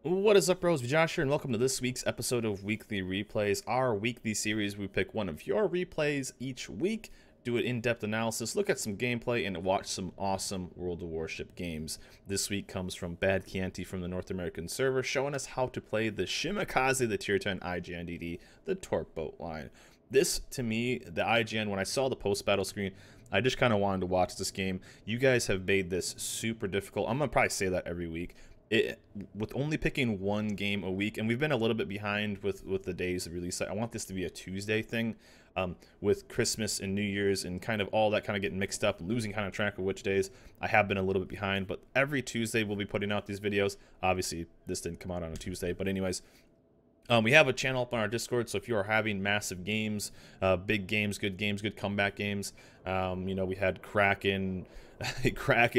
What is up, bros? Josh here, and welcome to this week's episode of Weekly Replays, our weekly series. We pick one of your replays each week, do an in-depth analysis, look at some gameplay, and watch some awesome World of Warship games. This week comes from Badchianti from the North American server, showing us how to play the Shimakaze, the Tier 10 IGN the torp boat line. This, to me, the IGN, when I saw the post-battle screen, I just kind of wanted to watch this game. You guys have made this super difficult. I'm going to probably say that every week. With only picking one game a week, and we've been a little bit behind with the days of release. I want this to be a Tuesday thing, with Christmas and New Year's and kind of all that kind of getting mixed up, losing kind of track of which days. I have been a little bit behind, but every Tuesday we'll be putting out these videos. Obviously this didn't come out on a Tuesday, but anyways, we have a channel up on our Discord, so if you are having massive games, big games, good comeback games, you know, we had Kraken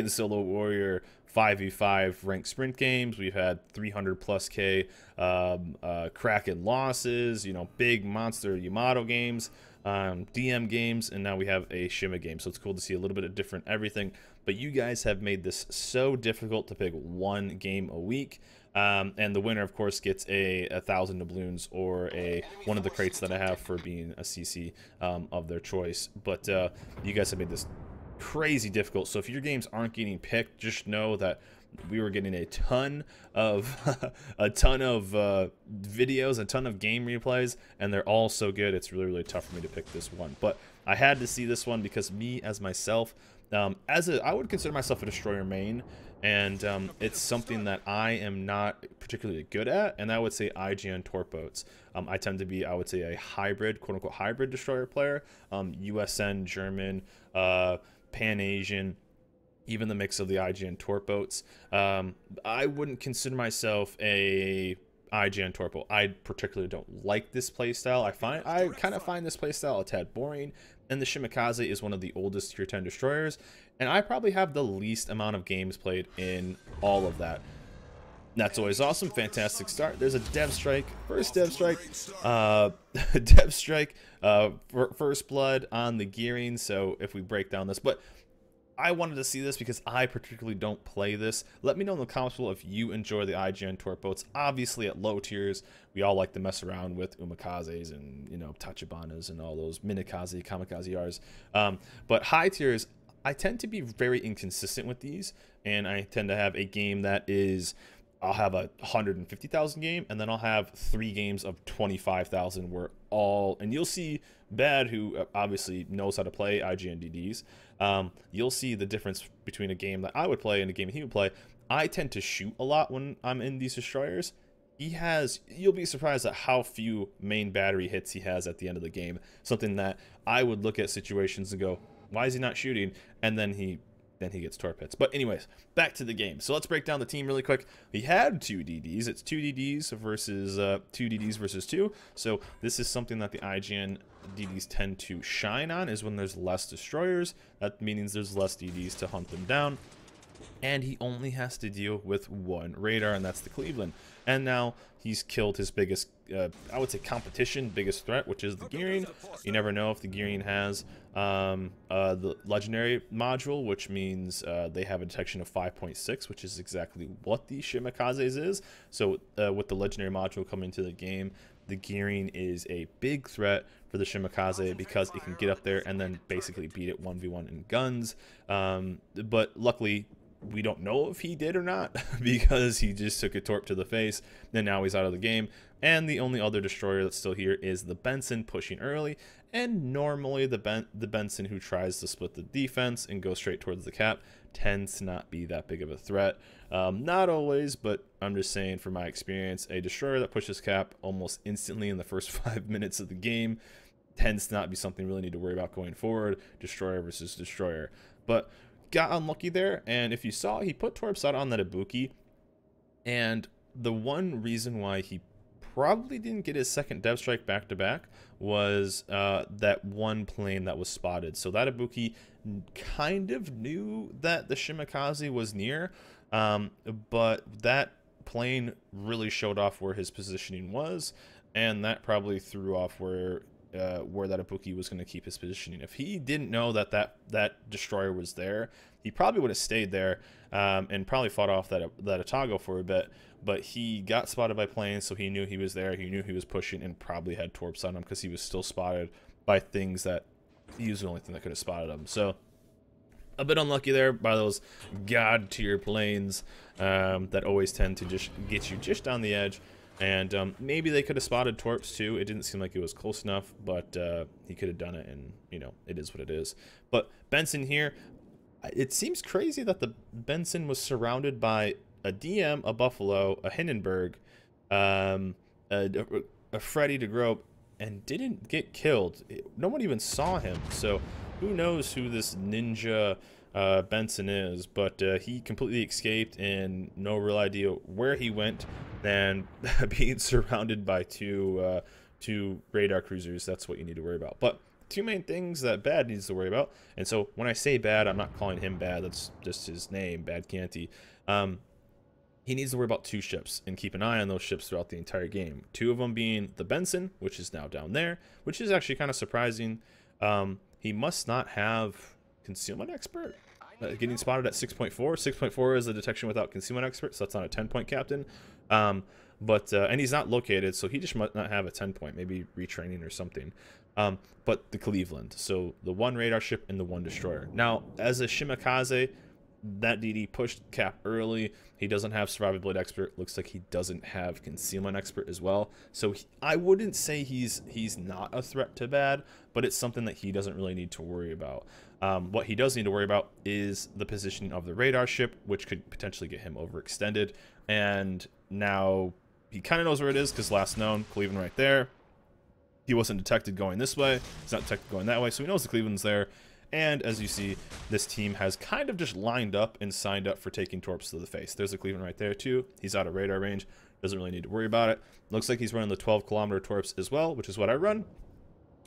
Solo Warrior 5v5 ranked sprint games. We've had 300 plus K Kraken losses, you know, big monster Yamato games, DM games, and now we have a Shima game. So it's cool to see a little bit of different everything. But you guys have made this so difficult to pick one game a week. And the winner, of course, gets a 1,000 doubloons or one of the crates that I have for being a CC of their choice. But you guys have made this crazy difficult. So if your games aren't getting picked, just know that we were getting a ton of videos, a ton of game replays, and they're all so good. It's really tough for me to pick this one. But I had to see this one because me as myself, I would consider myself a destroyer main, and it's something that I am not particularly good at, and I would say IGN torp boats. I tend to be, I would say, a hybrid, quote-unquote hybrid destroyer player, USN, German, Pan-Asian, even the mix of the IGN torp boats. I wouldn't consider myself a IGN torp boat. I particularly don't like this playstyle. I kind of find this playstyle a tad boring, and the Shimikaze is one of the oldest tier 10 destroyers, and I probably have the least amount of games played in all of that. That's always awesome. Fantastic start. There's a dev strike. First dev strike. Dev strike. First blood on the gearing. So if we break down this, but I wanted to see this because I particularly don't play this. Let me know in the comments below if you enjoy the IGN torp boats. Obviously, at low tiers, we all like to mess around with Umakazes and, you know, Tachibanas and all those Minikaze, Kamikaze Rs. But high tiers, I tend to be very inconsistent with these, and I tend to have a game that is, I'll have a 150,000 game, and then I'll have 3 games of 25,000 where all, and you'll see Bad, who obviously knows how to play IGN DDs, you'll see the difference between a game that I would play and a game he would play. I tend to shoot a lot when I'm in these destroyers. You'll be surprised at how few main battery hits he has at the end of the game. Something that I would look at situations and go, why is he not shooting? And then he gets torp hits. But anyways, back to the game. So let's break down the team really quick. He had 2 DDs. It's 2 DDs versus 2 DDs versus 2. So this is something that the IGN DDs tend to shine on, is when there's less destroyers. That means there's less DDs to hunt them down. And he only has to deal with 1 radar, and that's the Cleveland. And now he's killed his biggest, I would say, competition, biggest threat, which is the gearing. You never know if the gearing has the legendary module, which means they have a detection of 5.6, which is exactly what the Shimakaze's is. So with the legendary module coming to the game, the gearing is a big threat for the Shimakaze because it can get up there and then basically beat it 1v1 in guns. But luckily, we don't know if he did or not because he just took a torp to the face, and now he's out of the game. And the only other destroyer that's still here is the Benson, pushing early, and normally the Benson, who tries to split the defense and go straight towards the cap, tends to not be that big of a threat. Not always, but I'm just saying from my experience, a destroyer that pushes cap almost instantly in the first 5 minutes of the game tends to not be something we really need to worry about going forward. Destroyer versus destroyer. But got unlucky there, and if you saw, he put torps out on that Ibuki, and the one reason why he probably didn't get his second dev strike back to back was that one plane that was spotted. So that Ibuki kind of knew that the Shimakaze was near, but that plane really showed off where his positioning was, and that probably threw off where where that Ibuki was going to keep his positioning. If he didn't know that that destroyer was there, he probably would have stayed there and probably fought off that Atago for a bit. But he got spotted by planes, so he knew he was there. He knew he was pushing and probably had torps on him because he was still spotted by things that he was the only thing that could have spotted him. So a bit unlucky there by those god tier planes that always tend to just get you just on the edge. And maybe they could have spotted torps too. It didn't seem like it was close enough, but he could have done it, and you know, it is what it is. But Benson here, it seems crazy that the Benson was surrounded by a DM, a Buffalo, a Hindenburg, a Freddy DeGrope, and didn't get killed. No one even saw him, so who knows who this ninja Benson is, but he completely escaped and no real idea where he went, and being surrounded by two radar cruisers, that's what you need to worry about. But two main things that Bad needs to worry about, and so when I say Bad, I'm not calling him Bad, that's just his name, Badchianti. He needs to worry about two ships and keep an eye on those ships throughout the entire game. Two of them being the Benson, which is now down there, which is actually kind of surprising. He must not have Concealment Expert. Getting spotted at 6.4. 6.4 is a detection without Concealment Expert, so that's not a 10-point captain. And he's not located, so he just might not have a 10-point, maybe retraining or something. But the Cleveland, so the one radar ship and the one destroyer. Now, as a Shimakaze, that DD pushed cap early. He doesn't have Survivability Expert. Looks like he doesn't have Concealment Expert as well. So I wouldn't say he's not a threat to Bad, but it's something that he doesn't really need to worry about. What he does need to worry about is the positioning of the radar ship, which could potentially get him overextended. And now he kind of knows where it is because last known, Cleveland right there. He wasn't detected going this way. He's not detected going that way, so he knows the Cleveland's there. And as you see, this team has kind of just lined up and signed up for taking torps to the face. There's a Cleveland right there too. He's out of radar range. Doesn't really need to worry about it. Looks like he's running the 12-kilometer torps as well, which is what I run.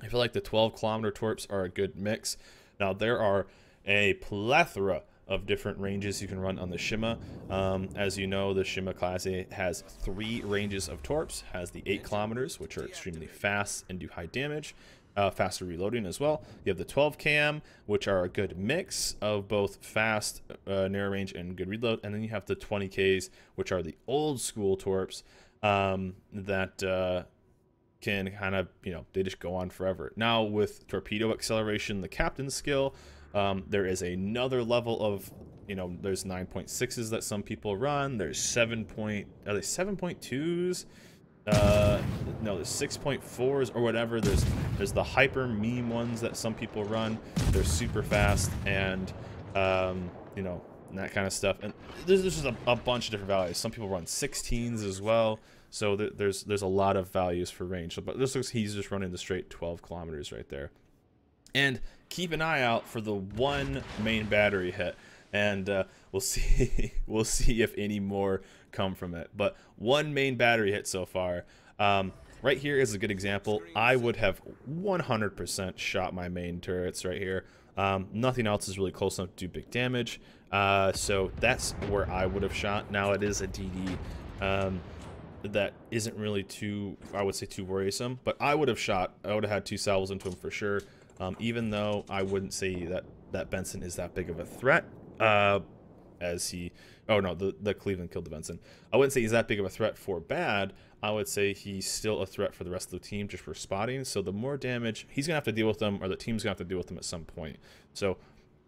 I feel like the 12-kilometer torps are a good mix. Now, there are a plethora of different ranges you can run on the Shima. As you know, the Shimakaze has 3 ranges of torps. Has the 8 kilometers, which are extremely fast and do high damage. Faster reloading as well. You have the 12 km, which are a good mix of both fast narrow range and good reload, and then you have the 20Ks, which are the old school torps that can kind of, you know, they just go on forever. Now with torpedo acceleration, the captain's skill, there is another level of, you know, there's 9.6s that some people run. There's 7.2s. No, there's 6.4s or whatever. There's the hyper meme ones that some people run. They're super fast and you know, and that kind of stuff. And there's just a bunch of different values. Some people run 16s as well. So there's a lot of values for range. So, but this looks, he's just running the straight 12 kilometers right there. And keep an eye out for the one main battery hit, and we'll see if any more come from it. But one main battery hit so far. Right here is a good example. I would have 100% shot my main turrets right here. Nothing else is really close enough to do big damage. So that's where I would have shot. Now it is a DD that isn't really too, I would say, too worrisome. But I would have shot. I would have had 2 salvos into him for sure. Even though I wouldn't say that Benson is that big of a threat. As he, oh no, the Cleveland killed the Benson. I wouldn't say he's that big of a threat for Bad. I would say he's still a threat for the rest of the team just for spotting. So the more damage, he's gonna have to deal with them, or the team's gonna have to deal with them at some point. So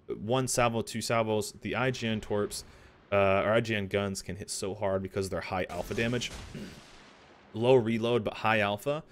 1 salvo, 2 salvos, the IGN torps or IGN guns can hit so hard because of their high alpha damage. Low reload but high alpha.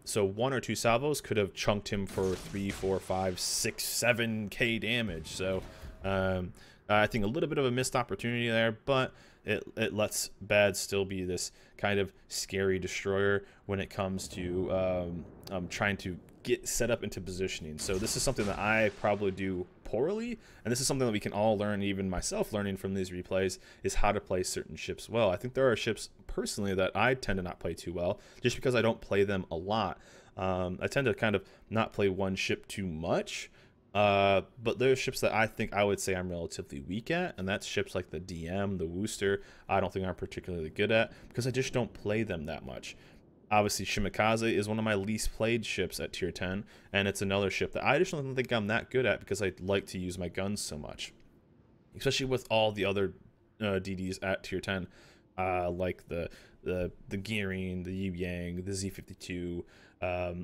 So 1 or 2 salvos could have chunked him for 3, 4, 5, 6, 7K damage. So I think a little bit of a missed opportunity there, but it lets Bad still be this kind of scary destroyer when it comes to trying to get set up into positioning. So this is something that I probably do poorly, and this is something that we can all learn, even myself learning from these replays, is how to play certain ships well. I think there are ships personally that I tend to not play too well just because I don't play them a lot. I tend to kind of not play one ship too much. But there are ships that I think I would say I'm relatively weak at, and that's ships like the DM, the Wooster. I don't think I'm particularly good at because I just don't play them that much. Obviously, Shimikaze is one of my least played ships at tier 10, and it's another ship that I just don't think I'm that good at because I like to use my guns so much, especially with all the other DDs at tier 10, like the Gearing, the Yu Yang, the Z52,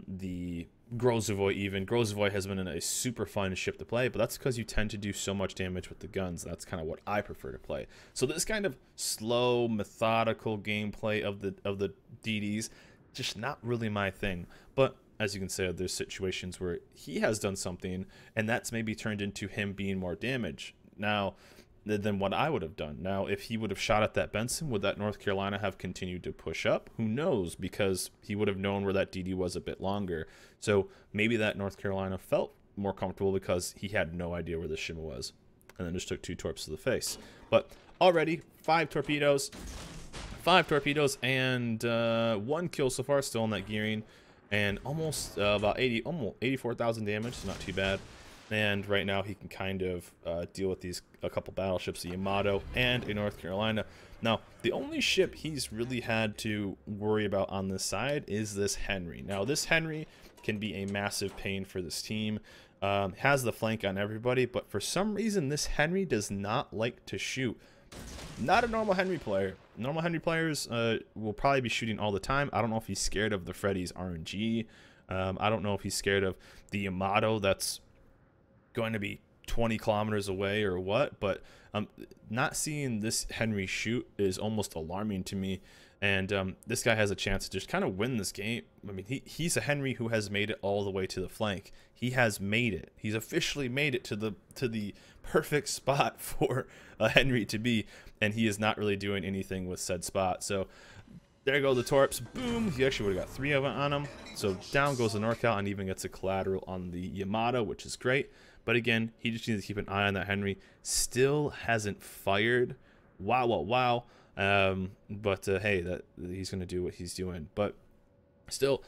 the Grozovoy even. Grozovoy has been a super fun ship to play, but that's because you tend to do so much damage with the guns. That's kind of what I prefer to play. So this kind of slow, methodical gameplay of the DDs, just not really my thing. But as you can say, there's situations where he has done something, and that's maybe turned into him being more damage now than what I would have done. Now, if he would have shot at that Benson, would that North Carolina have continued to push up? Who knows? Because he would have known where that DD was a bit longer. So maybe that North Carolina felt more comfortable because he had no idea where the Shima was, and then just took 2 torps to the face. But already 5 torpedoes, and 1 kill so far, still on that Gearing, and almost about 84,000 damage. So not too bad. And right now he can kind of deal with a couple battleships, a Yamato and a North Carolina. Now, the only ship he's really had to worry about on this side is this Henry. Now, this Henry can be a massive pain for this team. Has the flank on everybody, but for some reason, this Henry does not like to shoot. Not a normal Henry player. Normal Henry players will probably be shooting all the time. I don't know if he's scared of the Freddy's RNG. I don't know if he's scared of the Yamato that's going to be 20 kilometers away or what, but not seeing this Henry shoot is almost alarming to me. And this guy has a chance to just kind of win this game. I mean, he's a Henry who has made it all the way to the flank. He has made it. He's officially made it to the perfect spot for a Henry to be, and he is not really doing anything with said spot. So there go the torps. Boom. He actually would have got 3 of it on him. So down goes the NorCal and even gets a collateral on the Yamato, which is great. But again, he just needs to keep an eye on that Henry. Still hasn't fired. Wow. But hey, he's going to do what he's doing. But still,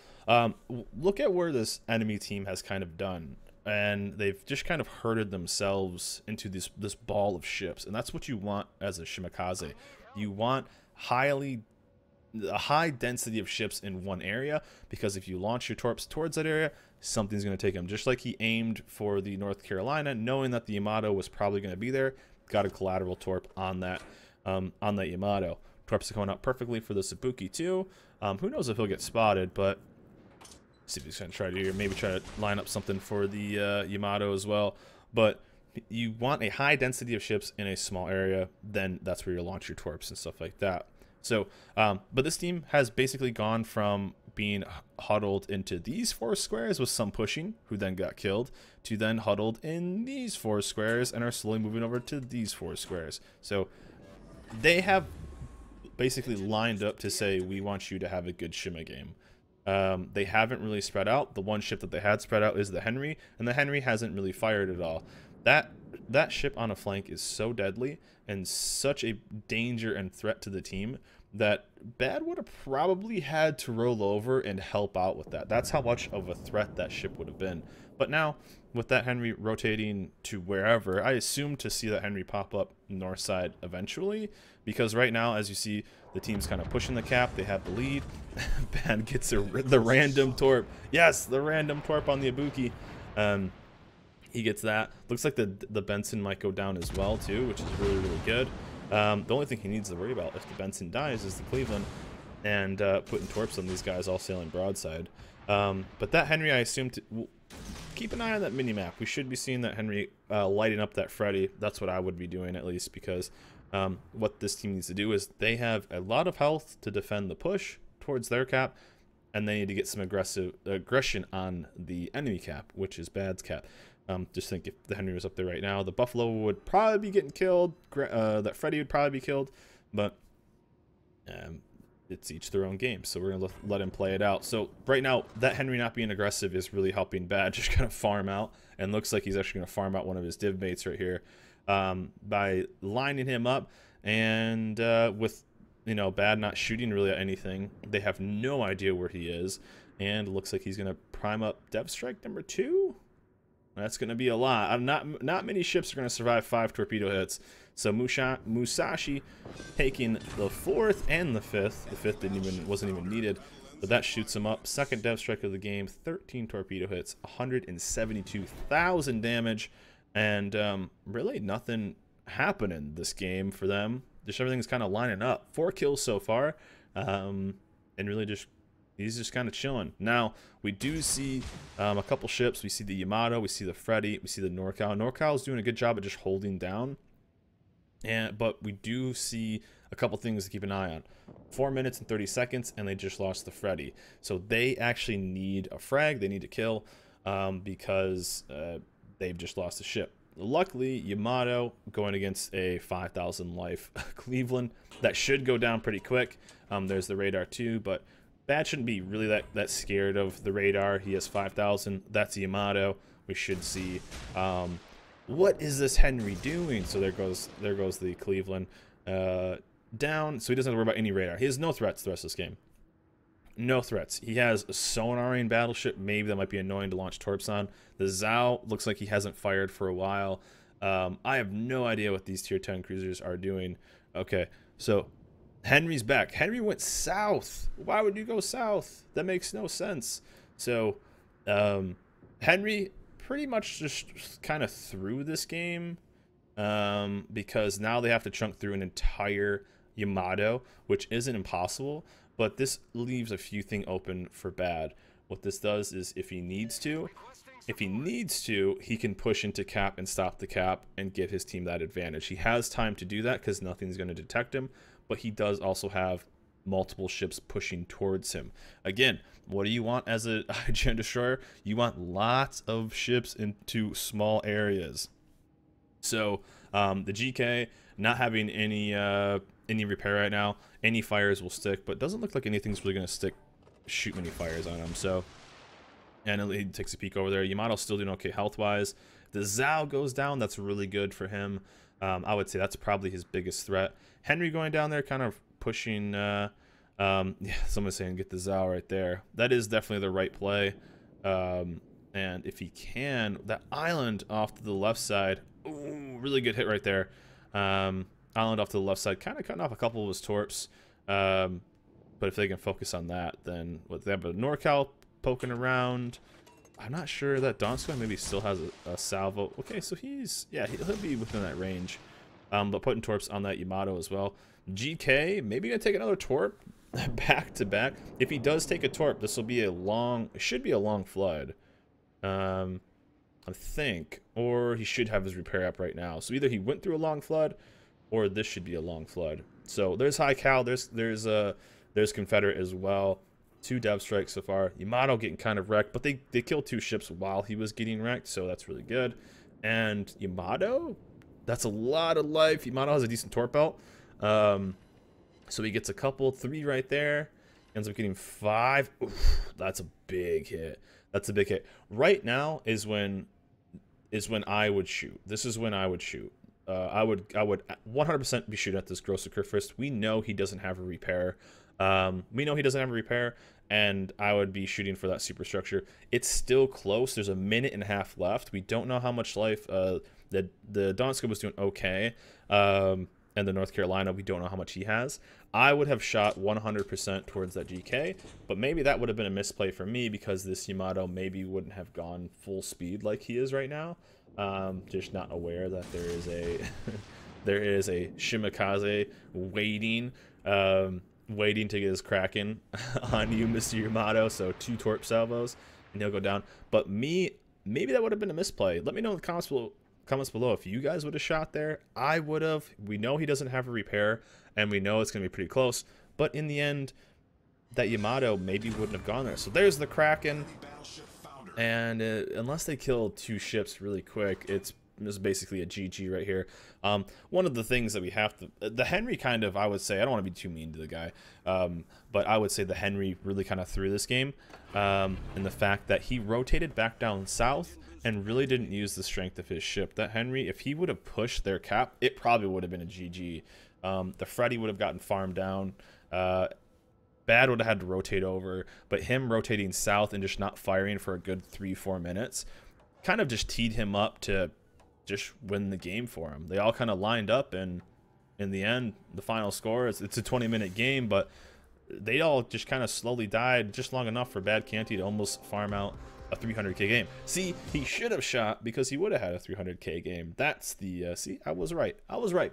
look at where this enemy team has kind of done. And they've just kind of herded themselves into this ball of ships. And that's what you want as a Shimakaze. You want a high density of ships in one area, because if you launch your torps towards that area, something's going to take him. Just like he aimed for the North Carolina, knowing that the Yamato was probably going to be there, got a collateral torp on that Yamato. Torps are coming out perfectly for the Sabuki too. Who knows if he'll get spotted, but see if he's going to try to maybe try to line up something for the Yamato as well. But you want a high density of ships in a small area, then that's where you launch your torps and stuff like that. So, but this team has basically gone from being huddled into these 4 squares with some pushing, who then got killed, to then huddled in these 4 squares and are slowly moving over to these 4 squares. So they have basically lined up to say, we want you to have a good Shima game. They haven't really spread out. The one ship that they had spread out is the Henry, and the Henry hasn't really fired at all. That ship on a flank is so deadly and such a danger and threat to the team that Bad would have probably had to roll over and help out with that. That's how much of a threat that ship would have been. But now, with that Henry rotating to wherever, I assume to see that Henry pop up north side eventually, because right now, as you see, the team's kind of pushing the cap. They have the lead. Bad gets the random torp. Yes, the random torp on the Ibuki. He gets that. Looks like the Benson might go down as well too, which is really, really good. The only thing he needs to worry about if the Benson dies is the Cleveland, and putting torps on these guys all sailing broadside. But that Henry, I assume, keep an eye on that mini-map. We should be seeing that Henry lighting up that Freddy. That's what I would be doing, at least, because what this team needs to do is they have a lot of health to defend the push towards their cap, and they need to get some aggression on the enemy cap, which is Bad's cap. Just think, if the Henry was up there right now, the Buffalo would probably be getting killed. That Freddy would probably be killed, but it's each their own game, so we're gonna let him play it out. So right now, that Henry not being aggressive is really helping Bad just kind of farm out, and looks like he's actually gonna farm out one of his div mates right here by lining him up. And with Bad not shooting really at anything, they have no idea where he is, and it looks like he's gonna prime up Dev Strike number 2. That's going to be a lot. Not many ships are going to survive 5 torpedo hits. So Musashi taking the 4th and the 5th. The 5th wasn't even needed. but that shoots him up. Second dev strike of the game, 13 torpedo hits, 172,000 damage, and really nothing happening this game for them. Just everything's kind of lining up. 4 kills so far, and really just he's just kind of chilling. Now we do see a couple ships. We see the Yamato, we see the Freddy, we see the NorCal. NorCal is doing a good job at just holding down, but we do see a couple things to keep an eye on. 4 minutes and 30 seconds, and they just lost the Freddy. So they actually need a frag. They need to kill because they've just lost the ship. Luckily, Yamato going against a 5,000 life Cleveland. That should go down pretty quick. There's the radar too, but Bad shouldn't be really that scared of the radar. He has 5,000. That's Yamato. We should see. What is this Henry doing? So there goes the Cleveland down. So he doesn't have to worry about any radar. He has no threats the rest of this game. No threats. He has a sonaring battleship. Maybe that might be annoying to launch torps on. The Zhao looks like he hasn't fired for a while. I have no idea what these tier 10 cruisers are doing. Okay, so Henry's back. Henry went south. Why would you go south? That makes no sense. So Henry pretty much just kind of threw this game because now they have to chunk through an entire Yamato, which isn't impossible, but this leaves a few things open for Bad. What this does is if he needs to, he can push into cap and stop the cap and give his team that advantage. He has time to do that because nothing's going to detect him, but he does also have multiple ships pushing towards him. Again, what do you want as a IGN destroyer? You want lots of ships into small areas. So the GK not having any repair right now. Any fires will stick, but doesn't look like anything's really going to stick. Shoot many fires on him. So, and he takes a peek over there. Yamato's still doing okay health wise. The Zhao goes down. That's really good for him. I would say that's probably his biggest threat. Henry going down there, kind of pushing. Yeah, someone's saying get the Zhao right there. That is definitely the right play. And if he can, that island off to the left side. Ooh, really good hit right there. Island off to the left side, kind of cutting off a couple of his torps. But if they can focus on that, then what they have a NorCal poking around. I'm not sure that Donskoy maybe still has a salvo. Okay, so he'll be within that range. But putting torps on that Yamato as well. GK maybe gonna take another torp back to back. If he does take a torp, this will be it should be a long flood. I think, or he should have his repair up right now. So either he went through a long flood, or this should be a long flood. So there's High Cal, there's Confederate as well. 2 dev strikes so far. Yamato getting kind of wrecked, but they killed 2 ships while he was getting wrecked, so that's really good. And Yamato, that's a lot of life. Yamato has a decent torp belt. So he gets a couple, 3 right there. Ends up getting 5. Oof, that's a big hit. That's a big hit. Right now is when I would shoot. This is when I would shoot. I would 100% be shooting at this Grosser first. We know he doesn't have a repair. And I would be shooting for that superstructure. It's still close. There's a minute and a half left. We don't know how much life. The Donskoy was doing okay. And the North Carolina, we don't know how much he has. I would have shot 100% towards that GK, but maybe that would have been a misplay for me because this Yamato maybe wouldn't have gone full speed like he is right now. Just not aware that there is a there is a Shimikaze waiting to get his Kraken on you, Mr. Yamato. So 2 torp salvos and he'll go down. But maybe that would have been a misplay. Let me know in the comments below if you guys would have shot there. I would have. We know he doesn't have a repair, and we know it's going to be pretty close. But in the end, that Yamato maybe wouldn't have gone there. So there's the Kraken. And unless they kill 2 ships really quick, it's basically a GG right here. One of the things that we have to... The Henry kind of, I would say... I don't want to be too mean to the guy. But I would say the Henry really kind of threw this game. And the fact that he rotated back down south and really didn't use the strength of his ship. That Henry, if he would have pushed their cap, it probably would have been a GG. The Freddy would have gotten farmed down. Bad would have had to rotate over, but him rotating south and just not firing for a good 3-4 minutes kind of just teed him up to just win the game for him. They all kind of lined up, and in the end, the final score is it's a 20-minute game, but they all just kind of slowly died just long enough for Badchianti to almost farm out a 300k game. See, he should have shot because he would have had a 300k game. That's the see, I was right,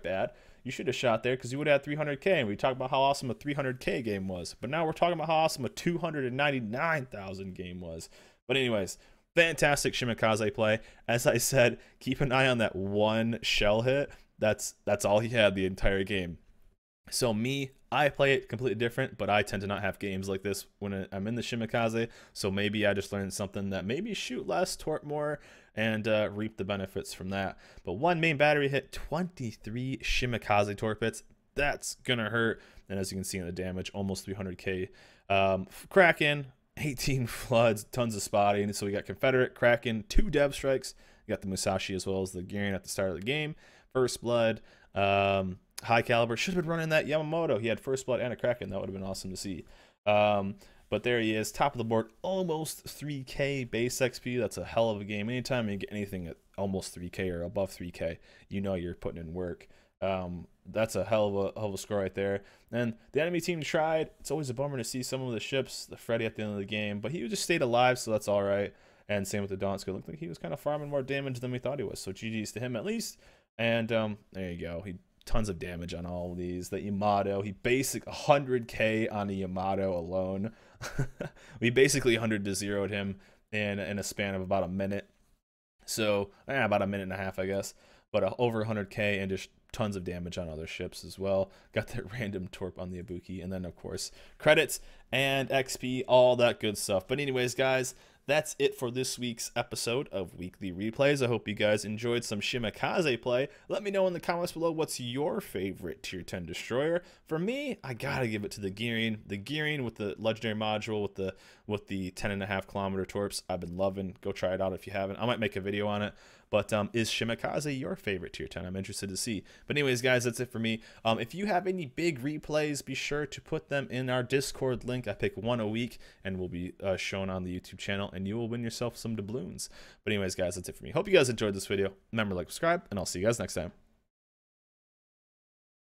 Bad. You should have shot there because you would have had 300k, and we talked about how awesome a 300k game was. But now we're talking about how awesome a 299,000 game was. But anyways, fantastic Shimikaze play. As I said, keep an eye on that one shell hit. That's all he had the entire game. So I play it completely different, but I tend to not have games like this when I'm in the Shimikaze. So maybe I just learned something that maybe shoot less, torp more, and reap the benefits from that. But one main battery hit 23 Shimikaze torp hits. That's gonna hurt. And as you can see in the damage, almost 300k. Kraken, 18 floods, tons of spotting. So we got Confederate, Kraken, 2 dev strikes. You got the Musashi as well as the Gearing at the start of the game. First blood. High caliber, should have been running that Yamamoto. He had first blood and a Kraken. That would have been awesome to see. But there he is, top of the board, almost 3k base XP. That's a hell of a game. Anytime you get anything at almost 3k or above 3k, you know you're putting in work. That's a hell of a score right there. And the enemy team tried. It's always a bummer to see some of the ships, the Freddy at the end of the game, but he just stayed alive, so that's all right. And same with the Donsk. It looked like he was kind of farming more damage than we thought he was, so GG's to him at least. And there you go. He tons of damage on all of these. The Yamato, he basic 100k on the Yamato alone. We basically 100 to 0'd him in a span of about a minute. So about a minute and a half, I guess. But over 100k and just tons of damage on other ships as well. Got that random torp on the Ibuki, and then of course credits and XP, all that good stuff. But anyways, guys, that's it for this week's episode of Weekly Replays. I hope you guys enjoyed some Shimakaze play. Let me know in the comments below what's your favorite tier 10 destroyer. For me, I gotta give it to the Gearing. The Gearing with the legendary module with the 10.5 kilometer torps. I've been loving. Go try it out if you haven't. I might make a video on it. But is Shimakaze your favorite tier 10? I'm interested to see. But anyways, guys, that's it for me. If you have any big replays, be sure to put them in our Discord link. I pick one a week and will be shown on the YouTube channel, and you will win yourself some doubloons. But anyways, guys, that's it for me. Hope you guys enjoyed this video. Remember, like, subscribe, and I'll see you guys next time.